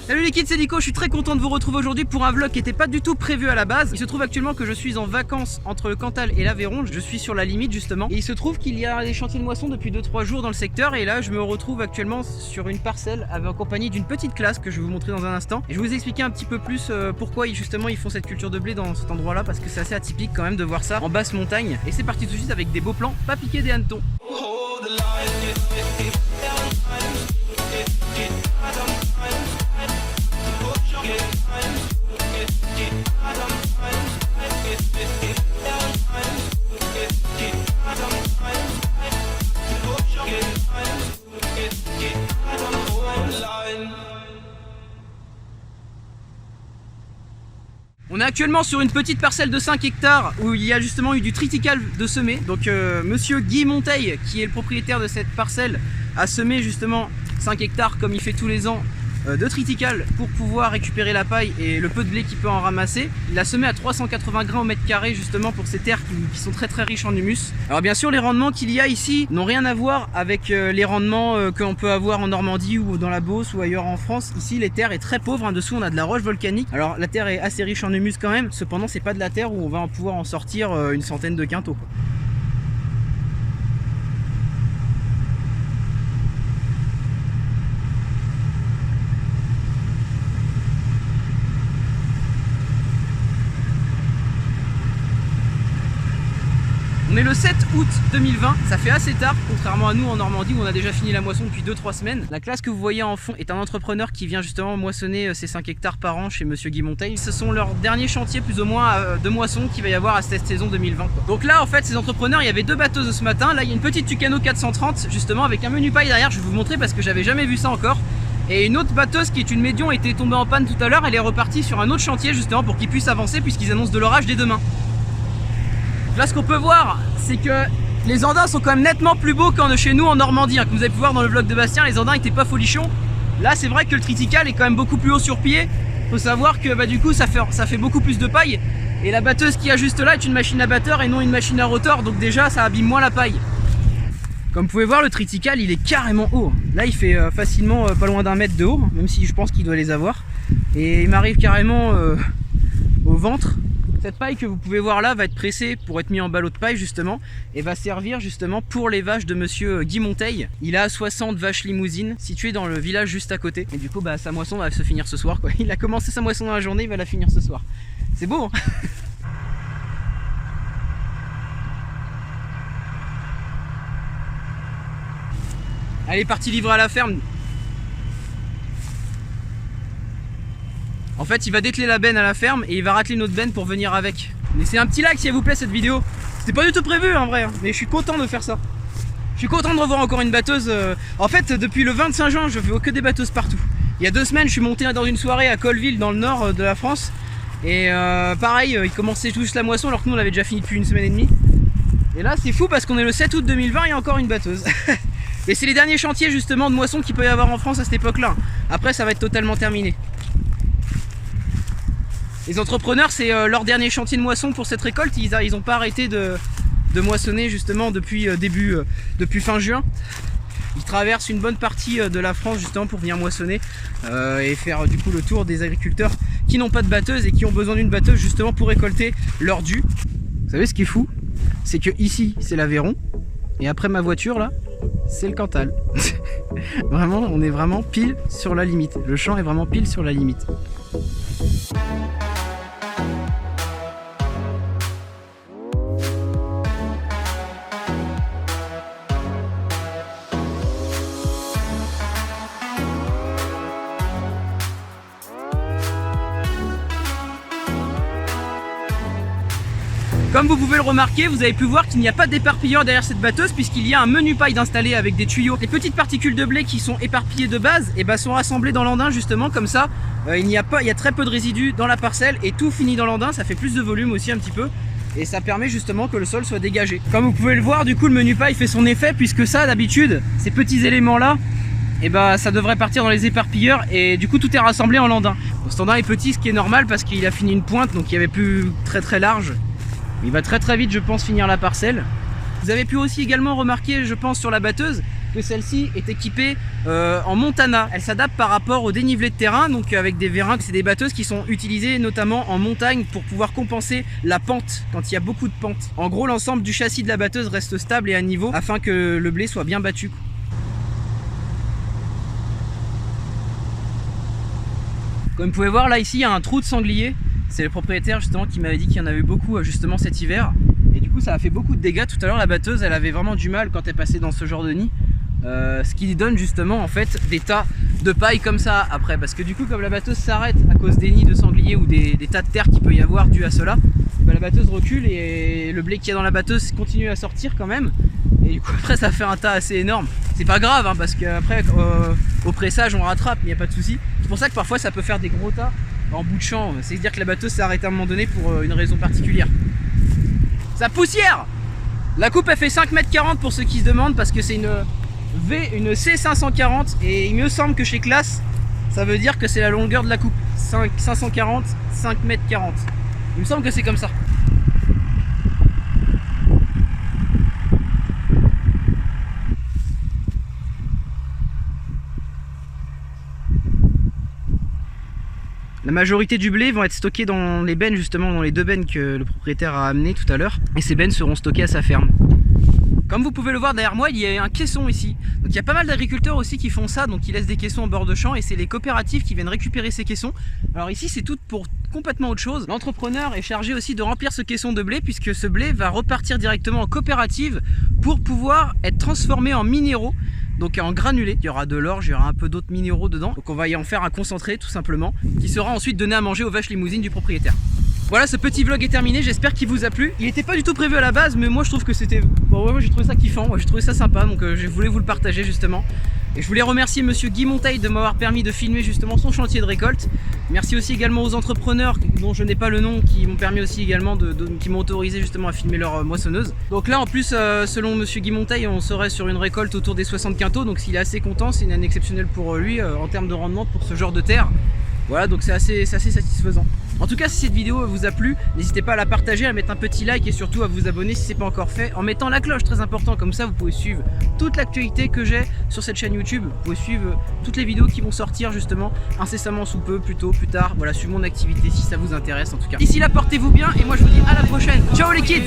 Salut les kids, c'est Nico, je suis très content de vous retrouver aujourd'hui pour un vlog qui n'était pas du tout prévu à la base. Il se trouve actuellement que je suis en vacances entre le Cantal et l'Aveyron, je suis sur la limite justement. Et il se trouve qu'il y a des chantiers de moisson depuis 2-3 jours dans le secteur. Et là je me retrouve actuellement sur une parcelle en compagnie d'une petite classe que je vais vous montrer dans un instant. Et je vais vous expliquer un petit peu plus pourquoi justement ils font cette culture de blé dans cet endroit là, parce que c'est assez atypique quand même de voir ça en basse montagne. Et c'est parti tout de suite avec des beaux plans, pas piquer des hannetons. On est actuellement sur une petite parcelle de 5 hectares où il y a justement eu du triticale de semer. Donc monsieur Guy Monteil, qui est le propriétaire de cette parcelle, a semé justement 5 hectares comme il fait tous les ans de triticale pour pouvoir récupérer la paille et le peu de blé qu'il peut en ramasser. Il a semé à 380 grains au mètre carré justement pour ces terres qui sont très riches en humus. Alors bien sûr les rendements qu'il y a ici n'ont rien à voir avec les rendements qu'on peut avoir en Normandie ou dans la Beauce ou ailleurs en France. Ici les terres est très pauvre, en dessous on a de la roche volcanique. Alors la terre est assez riche en humus quand même, cependant c'est pas de la terre où on va pouvoir en sortir une centaine de quintaux quoi. On est le 7 août 2020, ça fait assez tard, contrairement à nous en Normandie où on a déjà fini la moisson depuis 2-3 semaines. La classe que vous voyez en fond est un entrepreneur qui vient justement moissonner ses 5 hectares par an chez monsieur Guy Monteil. Ce sont leurs derniers chantiers plus ou moins de moisson qu'il va y avoir à cette saison 2020 quoi. Donc là en fait ces entrepreneurs, il y avait 2 batteuses ce matin. Là il y a une petite Tucano 430 justement avec un menu paille derrière, je vais vous montrer parce que j'avais jamais vu ça encore. Et une autre batteuse qui est une médion était tombée en panne tout à l'heure, elle est repartie sur un autre chantier justement pour qu'ils puissent avancer puisqu'ils annoncent de l'orage dès demain. Là ce qu'on peut voir c'est que les andins sont quand même nettement plus beaux qu'en chez nous en Normandie, hein. Comme vous avez pu voir dans le vlog de Bastien, les andins n'étaient pas folichons. Là c'est vrai que le triticale est quand même beaucoup plus haut sur pied. Faut savoir que du coup ça fait beaucoup plus de paille. Et la batteuse qu'il y a juste là est une machine à batteur et non une machine à rotor, donc déjà ça abîme moins la paille. Comme vous pouvez voir le triticale il est carrément haut. Là il fait facilement pas loin d'1 mètre de haut, même si je pense qu'il doit les avoir. Et il m'arrive carrément au ventre. Cette paille que vous pouvez voir là va être pressée pour être mis en ballot de paille justement et va servir justement pour les vaches de monsieur Guy Monteil. Il a 60 vaches limousines situées dans le village juste à côté et du coup sa moisson va se finir ce soir quoi. Il a commencé sa moisson dans la journée, il va la finir ce soir. C'est beau hein. Elle est partie livrer à la ferme. En fait il va dételer la benne à la ferme et il va racler notre benne pour venir avec. Laissez un petit like si elle vous plaît cette vidéo. C'était pas du tout prévu en vrai, mais je suis content de faire ça. Je suis content de revoir encore une batteuse. En fait depuis le 25 juin je fais que des batteuses partout. Il y a 2 semaines je suis monté dans une soirée à Colleville dans le nord de la France. Et pareil ils commençaient tous la moisson alors que nous on l'avait déjà fini depuis 1 semaine et demie. Et là c'est fou parce qu'on est le 7 août 2020 et il y a encore une batteuse. Et c'est les derniers chantiers justement de moisson qu'il peut y avoir en France à cette époque là. Après ça va être totalement terminé. Les entrepreneurs, c'est leur dernier chantier de moisson pour cette récolte. Ils n'ont pas arrêté de moissonner justement depuis fin juin. Ils traversent une bonne partie de la France justement pour venir moissonner et faire du coup le tour des agriculteurs qui n'ont pas de batteuse et qui ont besoin d'une batteuse justement pour récolter leur dû. Vous savez ce qui est fou? C'est que ici c'est l'Aveyron et après ma voiture là, c'est le Cantal. Vraiment, on est vraiment pile sur la limite. Le champ est vraiment pile sur la limite. Comme vous pouvez le remarquer, vous avez pu voir qu'il n'y a pas d'éparpilleur derrière cette batteuse puisqu'il y a un menu paille d'installer avec des tuyaux. Les petites particules de blé qui sont éparpillées de base sont rassemblées dans l'andin justement comme ça. Il y a très peu de résidus dans la parcelle et tout finit dans l'andin, ça fait plus de volume aussi un petit peu. Et ça permet justement que le sol soit dégagé. Comme vous pouvez le voir, du coup le menu paille fait son effet puisque ça d'habitude, ces petits éléments là, ça devrait partir dans les éparpilleurs et du coup tout est rassemblé en landin. Bon, cet andin est petit, ce qui est normal parce qu'il a fini une pointe donc il n'y avait plus très large. Il va très vite, je pense, finir la parcelle. Vous avez pu aussi également remarquer, je pense, sur la batteuse, que celle-ci est équipée en Montana. Elle s'adapte par rapport au dénivelé de terrain, donc avec des vérins. C'est des batteuses qui sont utilisées notamment en montagne pour pouvoir compenser la pente quand il y a beaucoup de pente. En gros, l'ensemble du châssis de la batteuse reste stable et à niveau afin que le blé soit bien battu. Comme vous pouvez voir, là ici il y a un trou de sanglier. C'est le propriétaire justement qui m'avait dit qu'il y en avait beaucoup justement cet hiver. Et du coup ça a fait beaucoup de dégâts. Tout à l'heure la batteuse elle avait vraiment du mal quand elle passait dans ce genre de nid. Ce qui donne justement en fait des tas de paille comme ça après. Parce que du coup comme la batteuse s'arrête à cause des nids de sangliers ou des tas de terre qu'il peut y avoir dû à cela, bah, la batteuse recule et le blé qui est dans la batteuse continue à sortir quand même. Et du coup après ça fait un tas assez énorme. C'est pas grave hein, parce qu'après au pressage on rattrape, il n'y a pas de souci. C'est pour ça que parfois ça peut faire des gros tas en bout de champ. C'est-à-dire que la batteuse s'est arrêtée à un moment donné pour une raison particulière. Sa poussière! La coupe elle fait 5,40 m pour ceux qui se demandent parce que c'est une C540 et il me semble que chez Classe ça veut dire que c'est la longueur de la coupe. 540, 5,40 m. Il me semble que c'est comme ça. La majorité du blé vont être stockés dans les bennes, justement dans les 2 bennes que le propriétaire a amené tout à l'heure. Et ces bennes seront stockées à sa ferme. Comme vous pouvez le voir derrière moi, il y a un caisson ici. Donc il y a pas mal d'agriculteurs aussi qui font ça, donc ils laissent des caissons au bord de champ et c'est les coopératives qui viennent récupérer ces caissons. Alors ici c'est tout pour complètement autre chose. L'entrepreneur est chargé aussi de remplir ce caisson de blé puisque ce blé va repartir directement en coopérative pour pouvoir être transformé en minéraux. Donc en granulé, il y aura de l'orge, il y aura un peu d'autres minéraux dedans. Donc on va y en faire un concentré tout simplement, qui sera ensuite donné à manger aux vaches limousines du propriétaire. Voilà, ce petit vlog est terminé, j'espère qu'il vous a plu. Il n'était pas du tout prévu à la base, mais moi je trouve que c'était... Bon, ouais, moi j'ai trouvé ça kiffant, j'ai trouvé ça sympa, donc je voulais vous le partager justement. Et je voulais remercier monsieur Guy Monteil de m'avoir permis de filmer justement son chantier de récolte. Merci aussi également aux entrepreneurs dont je n'ai pas le nom, qui m'ont permis aussi également qui m'ont autorisé justement à filmer leur moissonneuse. Donc là en plus, selon monsieur Guy Monteil, on serait sur une récolte autour des 60 quintaux, donc s'il est assez content, c'est une année exceptionnelle pour lui en termes de rendement pour ce genre de terre. Voilà, donc c'est assez satisfaisant. En tout cas, si cette vidéo vous a plu, n'hésitez pas à la partager, à mettre un petit like et surtout à vous abonner si ce n'est pas encore fait, en mettant la cloche, très important, comme ça vous pouvez suivre toute l'actualité que j'ai sur cette chaîne YouTube. Vous pouvez suivre toutes les vidéos qui vont sortir justement incessamment sous peu, plus tôt, plus tard, voilà, suivre mon activité si ça vous intéresse en tout cas. D'ici là, portez-vous bien et moi je vous dis à la prochaine. Ciao les kids!